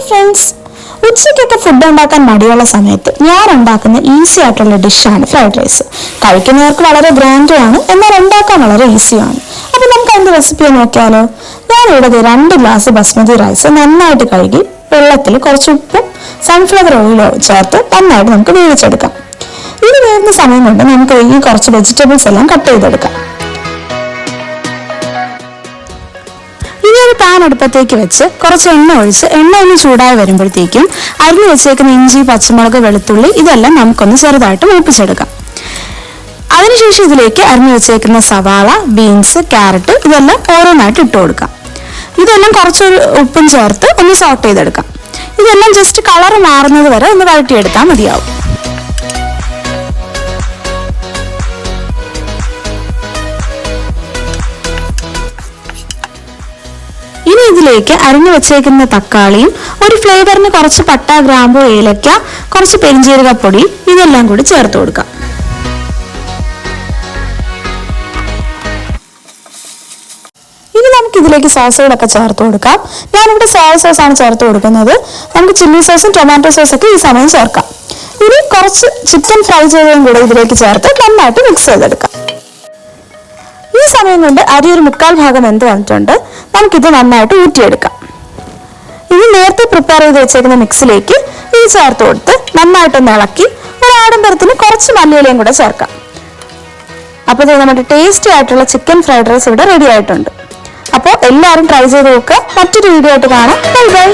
Friends, ഉച്ചയ്ക്കൊക്കെ food ഉണ്ടാക്കാൻ മടിയുള്ള സമയത്ത് ഞാൻ ഉണ്ടാക്കുന്ന ഈസി ആയിട്ടുള്ള ഡിഷാണ് ഫ്രൈഡ് റൈസ്. കഴിക്കുന്നവർക്ക് വളരെ ഗ്രാൻഡാണ്, എന്നാൽ ഉണ്ടാക്കാൻ വളരെ ഈസിയാണ്. അപ്പൊ നമുക്ക് അതിന്റെ റെസിപ്പി നോക്കിയാലോ? ഞാനിവിടെ 2 ഗ്ലാസ് ബസ്മതി റൈസ് നന്നായിട്ട് കഴുകി വെള്ളത്തിൽ കുറച്ച് ഉപ്പും സൺഫ്ലവർ ഓയിലോ ചേർത്ത് നന്നായിട്ട് നമുക്ക് വേവിച്ചെടുക്കാം. ഇത് വേവുന്ന സമയം കൊണ്ട് നമുക്ക് ഈ കുറച്ച് വെജിറ്റബിൾസ് എല്ലാം കട്ട് ചെയ്തെടുക്കാം. ഇനി ഒരു പാൻ അടുപ്പത്തേക്ക് വെച്ച് കുറച്ച് എണ്ണ ഒഴിച്ച് എണ്ണ ഒന്ന് ചൂടായി വരുമ്പോഴത്തേക്കും അരിഞ്ഞു വെച്ചേക്കുന്ന ഇഞ്ചി, പച്ചമുളക്, വെളുത്തുള്ളി ഇതെല്ലാം നമുക്കൊന്ന് ചെറുതായിട്ട് മൂപ്പിച്ചെടുക്കാം. അതിനുശേഷം ഇതിലേക്ക് അരിഞ്ഞു വെച്ചേക്കുന്ന സവാള, ബീൻസ്, ക്യാരറ്റ് ഇതെല്ലാം ഓരോന്നായിട്ട് ഇട്ട് കൊടുക്കാം. ഇതെല്ലാം കുറച്ചൊരു ഉപ്പും ചേർത്ത് ഒന്ന് സോട്ട് ചെയ്തെടുക്കാം. ഇതെല്ലാം ജസ്റ്റ് കളർ മാറുന്നത് വരെ ഒന്ന് വഴറ്റിയെടുത്താൽ മതിയാവും. ഇനി ഇതിലേക്ക് അരിഞ്ഞു വെച്ചേക്കുന്ന തക്കാളിയും ഒരു ഫ്ലേവറിന് കുറച്ച് പട്ട, ഗ്രാമ്പു, ഏലക്ക, കുറച്ച് പെരിഞ്ജീരകപ്പൊടി ഇതെല്ലാം കൂടി ചേർത്ത് കൊടുക്കാം. ഇനി നമുക്ക് ഇതിലേക്ക് സോസുകളൊക്കെ ചേർത്ത് കൊടുക്കാം. ഞാനിവിടെ സോയ സോസ് ആണ് ചേർത്ത് കൊടുക്കുന്നത്. നമുക്ക് ചില്ലി സോസും ടൊമാറ്റോ സോസൊക്കെ ഈ സമയം ചേർക്കാം. ഇനി കുറച്ച് ചിക്കൻ ഫ്രൈ ചെയ്തതും കൂടെ ഇതിലേക്ക് ചേർത്ത് നന്നായിട്ട് മിക്സ് ചെയ്തെടുക്കാം. ഈ സമയം കൊണ്ട് അരി ഒരു 1/4 ഭാഗം വെന്ത് വന്നിട്ടുണ്ട്. നമുക്കിത് നന്നായിട്ട് ഊറ്റിയെടുക്കാം. ഇനി നേരത്തെ പ്രിപ്പയർ ചെയ്ത് വെച്ചേക്കുന്ന മിക്സിലേക്ക് ഇത് ചേർത്ത് കൊടുത്ത് നന്നായിട്ടൊന്ന് ഇളക്കി ഒരു ആഡംബരത്തിന് കുറച്ച് മല്ലിയിലയും കൂടെ ചേർക്കാം. അപ്പോൾ ഇത് നമ്മുടെ ടേസ്റ്റി ആയിട്ടുള്ള ചിക്കൻ ഫ്രൈഡ് റൈസ് ഇവിടെ റെഡി ആയിട്ടുണ്ട്. അപ്പോൾ എല്ലാവരും ട്രൈ ചെയ്ത് നോക്കുക. മറ്റൊരു വീഡിയോ ആയിട്ട് കാണാം. Bye bye.